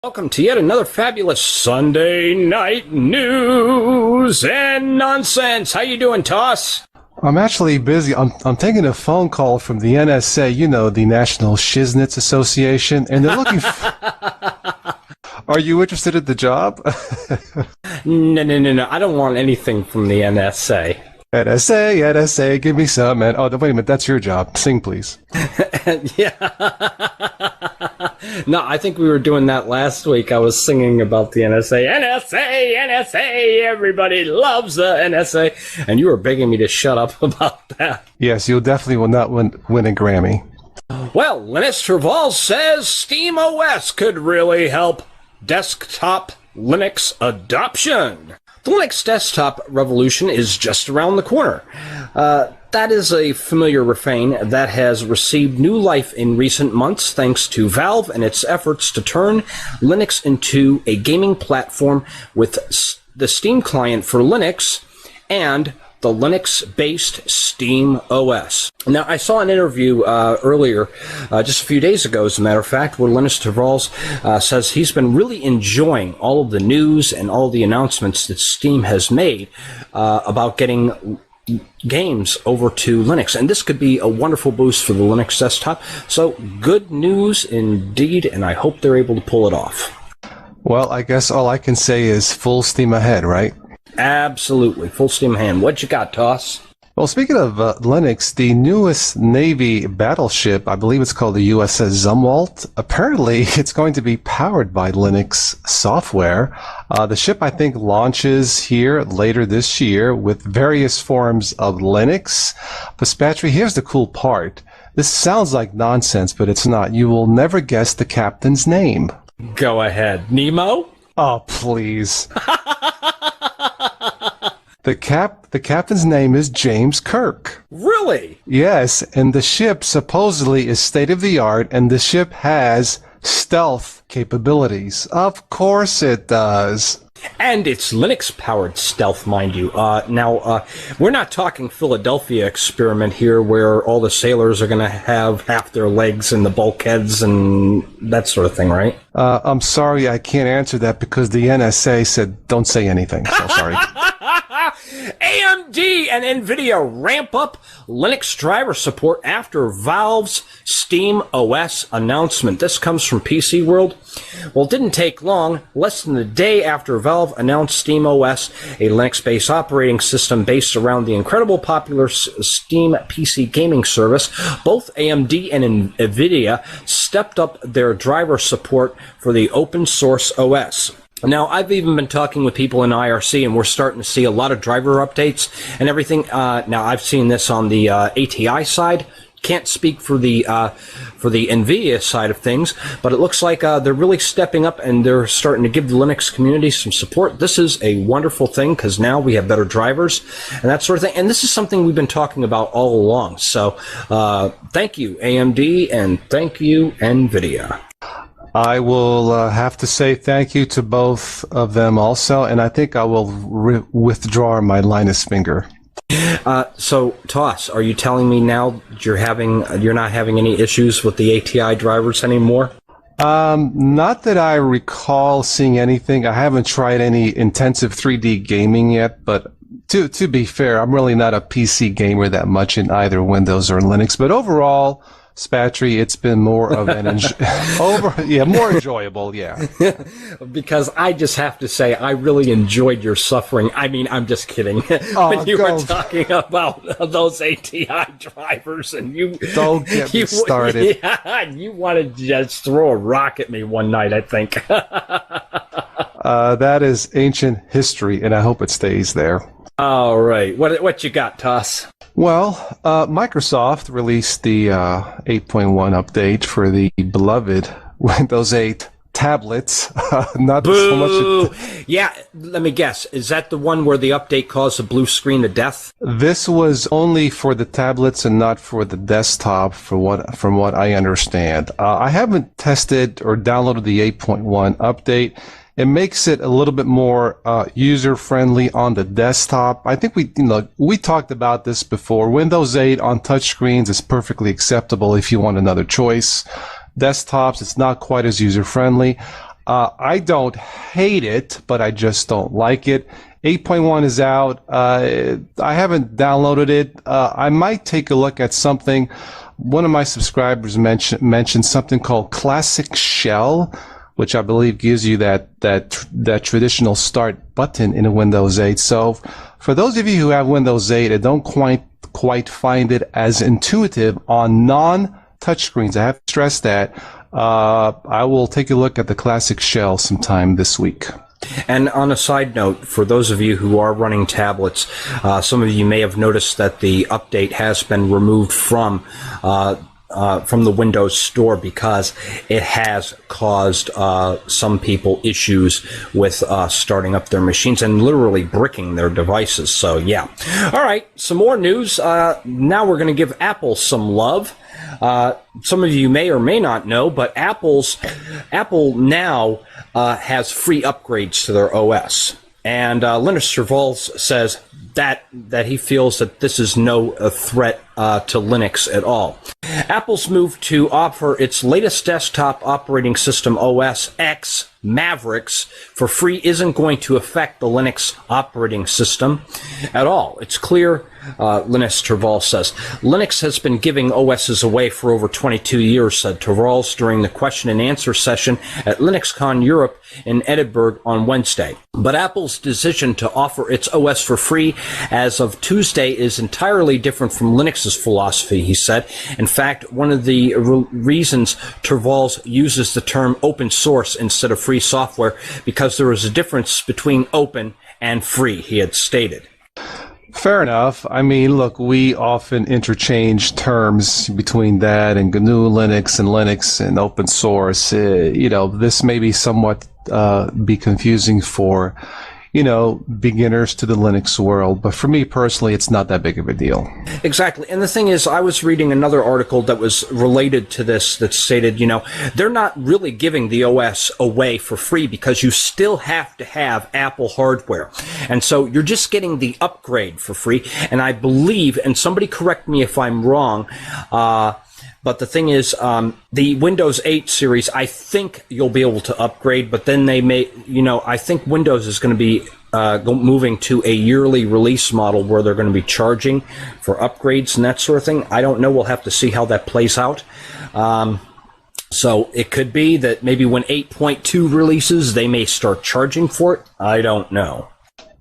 Welcome to yet another fabulous Sunday night news and nonsense. How you doing, Toss? I'm actually busy. I'm taking a phone call from the NSA, the National Shiznits Association, and they're looking for... Are you interested in the job? No. I don't want anything from the NSA. NSA, give me some, man. Oh, wait a minute. That's your job. Sing, please. Yeah. No, I think we were doing that last week. I was singing about the NSA. NSA, everybody loves the NSA. And you were begging me to shut up about that. Yes, you definitely will not win a Grammy. Well, Linus Torvalds says Steam OS could really help desktop Linux adoption. The Linux desktop revolution is just around the corner. That is a familiar refrain that has received new life in recent months thanks to Valve and its efforts to turn Linux into a gaming platform with the Steam client for Linux and the Linux-based Steam OS. Now, I saw an interview earlier, just a few days ago, as a matter of fact, where Linus Torvalds says he's been really enjoying all of the news and all the announcements that Steam has made about getting games over to Linux. And this could be a wonderful boost for the Linux desktop. So, good news indeed, and I hope they're able to pull it off. Well, I guess all I can say is full steam ahead, right? Absolutely. Full steam ahead. What you got, Toss? Well, speaking of Linux, the newest Navy battleship, I believe it's called the USS Zumwalt, apparently it's going to be powered by Linux software. The ship, I think, launches here later this year with various forms of Linux. But, Spatry, here's the cool part. This sounds like nonsense, but it's not. You will never guess the captain's name. Go ahead. Nemo? Oh, please. The captain's name is James Kirk. Really? Yes, and the ship supposedly is state-of-the-art, and the ship has stealth capabilities. Of course it does. And it's Linux-powered stealth, mind you. Now, we're not talking Philadelphia experiment here where all the sailors are going to have half their legs in the bulkheads and that sort of thing, right? I'm sorry, I can't answer that because the NSA said don't say anything. So sorry. AMD and NVIDIA ramp up Linux driver support after Valve's Steam OS announcement. This comes from PC World. Well, it didn't take long. Less than a day after Valve announced Steam OS, a Linux-based operating system based around the incredibly popular Steam PC gaming service, both AMD and NVIDIA stepped up their driver support for the open source OS. Now, I've even been talking with people in IRC, and we're starting to see a lot of driver updates and everything. Now, I've seen this on the ATI side. Can't speak for the NVIDIA side of things, but it looks like they're really stepping up and they're starting to give the Linux community some support. This is a wonderful thing because now we have better drivers and that sort of thing. And this is something we've been talking about all along. So thank you, AMD, and thank you, NVIDIA. I will have to say thank you to both of them also, and I think I will withdraw my Linus finger. So, Toss, are you telling me now you're not having any issues with the ATI drivers anymore? Not that I recall seeing anything. I haven't tried any intensive 3D gaming yet, but to be fair, I'm really not a PC gamer that much in either Windows or Linux. But overall, Spatry, it's been more of an more enjoyable, yeah. Because I just have to say, I really enjoyed your suffering. I mean, I'm just kidding. When you were talking about those ATI drivers, and you don't get me started. Yeah, you wanted to just throw a rock at me one night, I think. That is ancient history, and I hope it stays there. All right, what you got, Toss? Well, Microsoft released the 8.1 update for the beloved Windows 8 tablets. Not Boo! So much. Yeah, let me guess. Is that the one where the update caused a blue screen of death? This was only for the tablets and not for the desktop, from what I understand. I haven't tested or downloaded the 8.1 update. It makes it a little bit more user-friendly on the desktop. I think we talked about this before. Windows 8 on touchscreens is perfectly acceptable if you want another choice. Desktops, it's not quite as user-friendly. I don't hate it, but I just don't like it. 8.1 is out. I haven't downloaded it. I might take a look at something. One of my subscribers mentioned something called Classic Shell, which I believe gives you that traditional start button in Windows 8. So for those of you who have Windows 8 and don't quite find it as intuitive on non-touchscreens, I have to stress that, I will take a look at the Classic Shell sometime this week. And on a side note, for those of you who are running tablets, some of you may have noticed that the update has been removed from the Windows Store because it has caused some people issues with starting up their machines and literally bricking their devices. So, yeah. All right, some more news. Now we're going to give Apple some love. Some of you may or may not know, but Apple now has free upgrades to their OS. And Linus Torvalds says that he feels that this is no threat to Linux at all. Apple's move to offer its latest desktop operating system, OS X Mavericks, for free isn't going to affect the Linux operating system at all. It's clear, Linus Torvalds says. Linux has been giving OSs away for over 22 years, said Torvalds during the question and answer session at LinuxCon Europe in Edinburgh on Wednesday. But Apple's decision to offer its OS for free as of Tuesday is entirely different from Linux's philosophy, he said. In fact, one of the reasons Torvalds uses the term open source instead of free software because there is a difference between open and free, he had stated. Fair enough. I mean, look, we often interchange terms between that and GNU Linux and Linux and open source. This may be somewhat be confusing for, beginners to the Linux world. But for me personally, it's not that big of a deal. Exactly. And the thing is, I was reading another article that was related to this that stated, they're not really giving the OS away for free because you still have to have Apple hardware. And so you're just getting the upgrade for free. And I believe, and somebody correct me if I'm wrong, but the thing is, the Windows 8 series, I think you'll be able to upgrade, but then they may, I think Windows is going to be moving to a yearly release model where they're going to be charging for upgrades and that sort of thing. I don't know. We'll have to see how that plays out. So it could be that maybe when 8.2 releases, they may start charging for it. I don't know.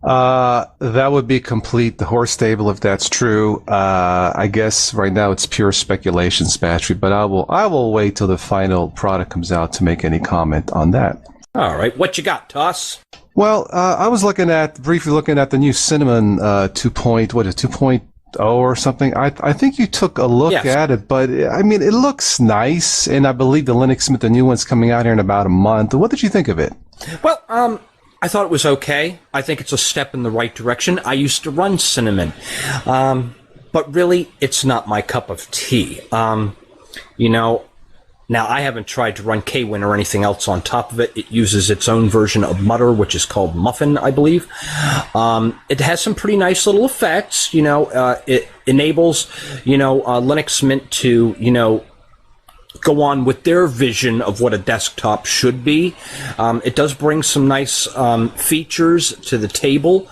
That would be complete the horse stable if that's true. I guess right now it's pure speculation, Spatry, but I will wait till the final product comes out to make any comment on that. All right, what you got, Toss? Well, I was briefly looking at the new Cinnamon 2.0 or something. I think you took a look at it, but I mean, it looks nice, and I believe the Linux Mint, the new one's coming out here in about a month. What did you think of it? Well, I thought it was okay. I think it's a step in the right direction. I used to run Cinnamon, but really, it's not my cup of tea. Now I haven't tried to run Kwin or anything else on top of it. It uses its own version of Mutter, which is called Muffin, I believe. It has some pretty nice little effects. It enables, Linux Mint to, go on with their vision of what a desktop should be. It does bring some nice features to the table,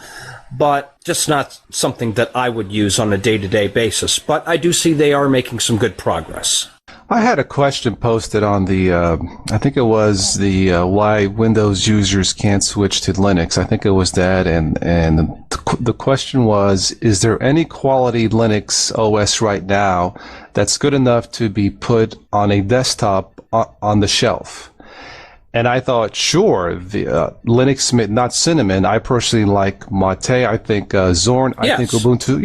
but just not something that I would use on a day-to-day basis. But I do see they are making some good progress. I had a question posted on the, I think it was the why Windows users can't switch to Linux. I think it was that, and the question was, is there any quality Linux OS right now that's good enough to be put on a desktop on the shelf? And I thought, sure, the Linux Mint, not Cinnamon. I personally like Mate. I think Zorn. I think Ubuntu.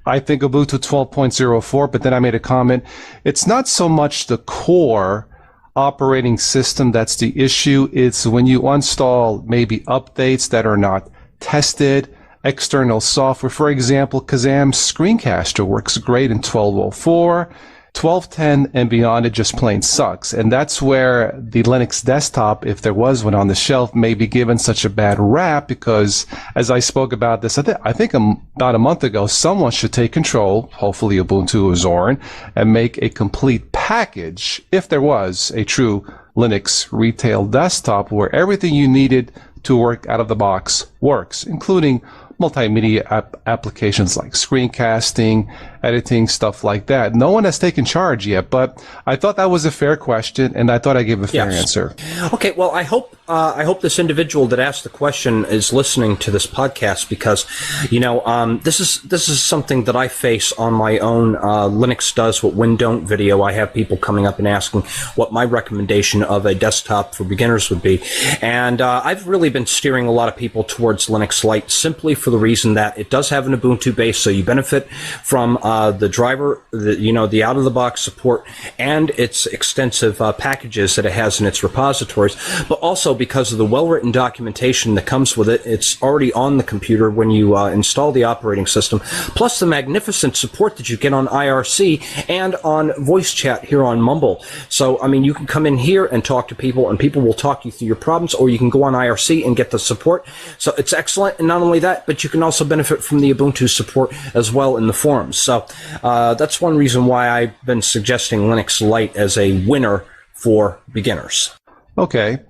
I think Ubuntu 12.04. But then I made a comment. It's not so much the core operating system that's the issue. It's when you install maybe updates that are not tested, external software. For example, Kazam's Screencaster works great in 12.04. 12.10 and beyond, it just plain sucks. And that's where the Linux desktop, if there was one on the shelf, may be given such a bad rap because, as I spoke about this, I think about a month ago, someone should take control, hopefully Ubuntu or Zorin, and make a complete package, if there was a true Linux retail desktop where everything you needed to work out of the box works, including multimedia applications like screencasting, editing, stuff like that. No one has taken charge yet, but I thought that was a fair question, and I thought I gave a fair answer. Okay, well, I hope this individual that asked the question is listening to this podcast because, this is something that I face on my own Linux Does What Win Don't video. I have people coming up and asking what my recommendation of a desktop for beginners would be, and I've really been steering a lot of people towards Linux Lite simply for the reason that it does have an Ubuntu base, so you benefit from the driver, the out-of-the-box support, and its extensive packages that it has in its repositories, but also because of the well-written documentation that comes with it. It's already on the computer when you install the operating system, plus the magnificent support that you get on IRC and on voice chat here on Mumble. So, I mean, you can come in here and talk to people, and people will talk you through your problems, or you can go on IRC and get the support. So it's excellent, and not only that, but you can also benefit from the Ubuntu support as well in the forums. So that's one reason why I've been suggesting Linux Lite as a winner for beginners. Okay.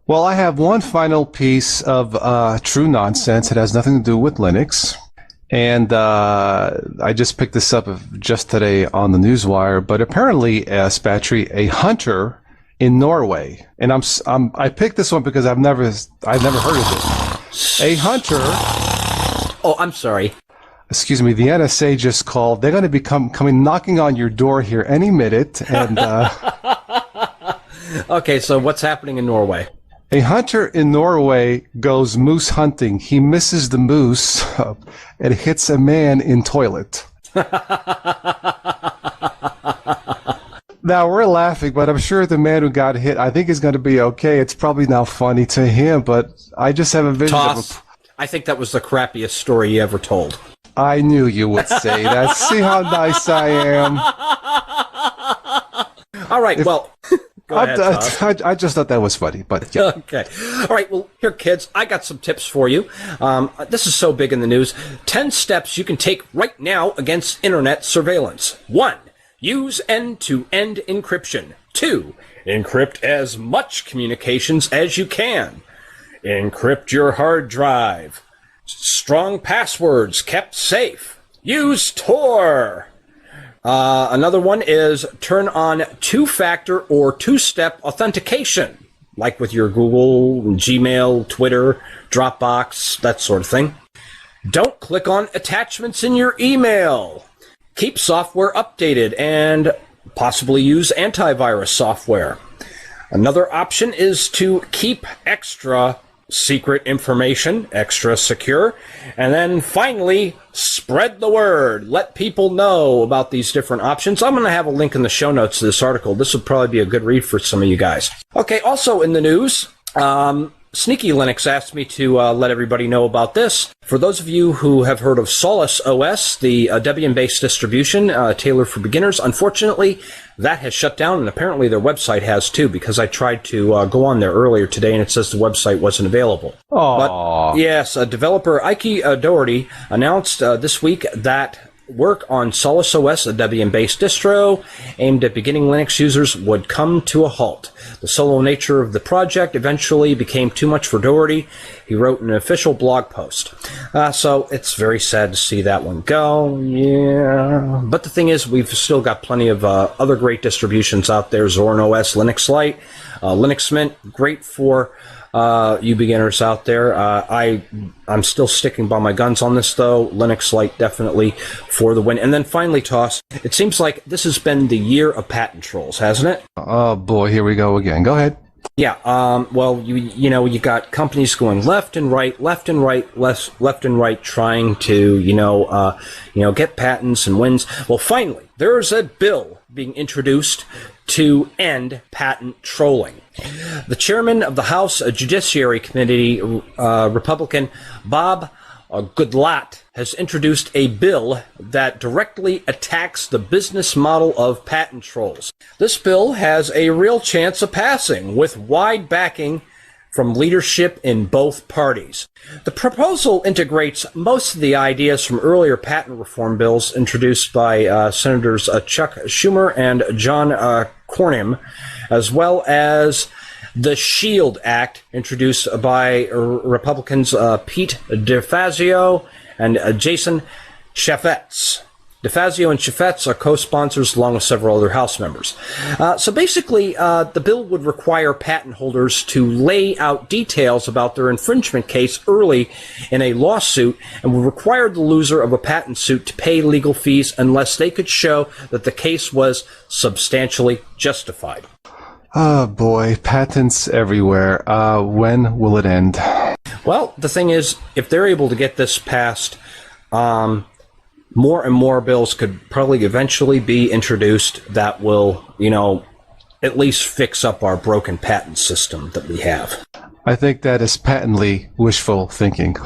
Well, I have one final piece of true nonsense. It has nothing to do with Linux. And I just picked this up just today on the Newswire. But apparently, Spatry, a hunter in Norway, and I picked this one because I've never heard of it. A hunter. Oh, I'm sorry. Excuse me. The NSA just called. They're going to be coming knocking on your door here any minute. And okay, so what's happening in Norway? A hunter in Norway goes moose hunting. He misses the moose and hits a man in toilet. Now, we're laughing, but I'm sure the man who got hit, I think is going to be okay. It's probably now funny to him, but I just have a vision of I think that was the crappiest story you ever told. I knew you would say that. See how nice I am. All right, well... Go ahead, I just thought that was funny, but yeah. Okay. All right, well, here, kids, I got some tips for you. This is so big in the news. 10 steps you can take right now against internet surveillance. 1. Use end-to-end encryption. 2. Encrypt as much communications as you can. Encrypt your hard drive. Strong passwords kept safe. Use Tor. Another one is turn on two-factor or two-step authentication, like with your Google, Gmail, Twitter, Dropbox, that sort of thing. Don't click on attachments in your email. Keep software updated and possibly use antivirus software. Another option is to keep extra secret information, extra secure. And then finally, spread the word. Let people know about these different options. I'm going to have a link in the show notes to this article. This would probably be a good read for some of you guys. Okay, also in the news, Sneaky Linux asked me to let everybody know about this. For those of you who have heard of Solus OS, the Debian-based distribution tailored for beginners, unfortunately, that has shut down, and apparently their website has too, because I tried to go on there earlier today, and it says the website wasn't available. Aww. But yes, developer Ike Doherty announced this week that work on Solus OS, a Debian-based distro aimed at beginning Linux users, would come to a halt. The solo nature of the project eventually became too much for Doherty. He wrote an official blog post. So it's very sad to see that one go. Yeah. But the thing is, we've still got plenty of other great distributions out there. Zorin OS, Linux Lite, Linux Mint, great for you beginners out there. I'm still sticking by my guns on this, though. Linux Lite definitely for the win. And then finally, Toss, it seems like this has been the year of patent trolls, hasn't it? Oh, boy, here we go again. Go ahead. Yeah, well, you got companies going left and right, left and right, trying to, get patents and wins. Well, finally, there's a bill being introduced to end patent trolling. The chairman of the House Judiciary Committee, Republican Bob Goodlatte, has introduced a bill that directly attacks the business model of patent trolls. This bill has a real chance of passing, with wide backing from leadership in both parties. The proposal integrates most of the ideas from earlier patent reform bills introduced by Senators Chuck Schumer and John Cornyn, as well as the SHIELD Act, introduced by Republicans Pete DeFazio and Jason Chaffetz. DeFazio and Chaffetz are co-sponsors along with several other House members. So basically, the bill would require patent holders to lay out details about their infringement case early in a lawsuit and would require the loser of a patent suit to pay legal fees unless they could show that the case was substantially justified. Oh boy, patents everywhere. When will it end? Well, the thing is, if they're able to get this passed, more and more bills could probably eventually be introduced that will, at least fix up our broken patent system that we have. I think that is patently wishful thinking.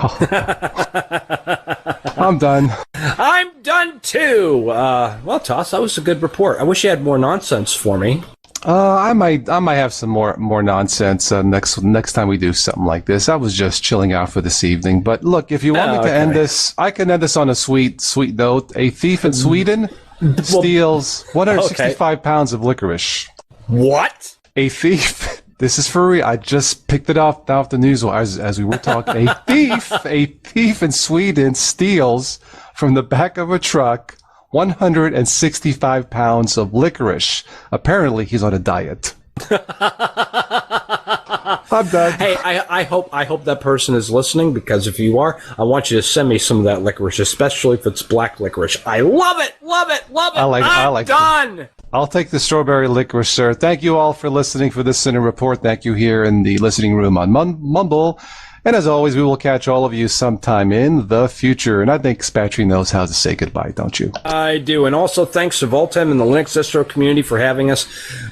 I'm done. I'm done too. Well, Toss, that was a good report. I wish you had more nonsense for me. I might have some more nonsense next time we do something like this. I was just chilling out for this evening. But look, if you want me to end this, I can end this on a sweet note. A thief in Sweden steals 165 pounds of licorice. What? A thief. This is for real. I just picked it off the news as we were talking. A thief in Sweden steals from the back of a truck 165 pounds of licorice. Apparently, he's on a diet. I'm done. Hey, I hope that person is listening, because if you are, I want you to send me some of that licorice, especially if it's black licorice. I love it, love it, love it. I'm done. I'll take the strawberry licorice, sir. Thank you all for listening for this Center Report. Thank you here in the listening room on Mumble. And as always, we will catch all of you sometime in the future. And I think Spatry knows how to say goodbye, don't you? I do. And also thanks to Voltem and the Linux distro community for having us.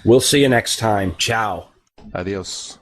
We'll see you next time. Ciao. Adios.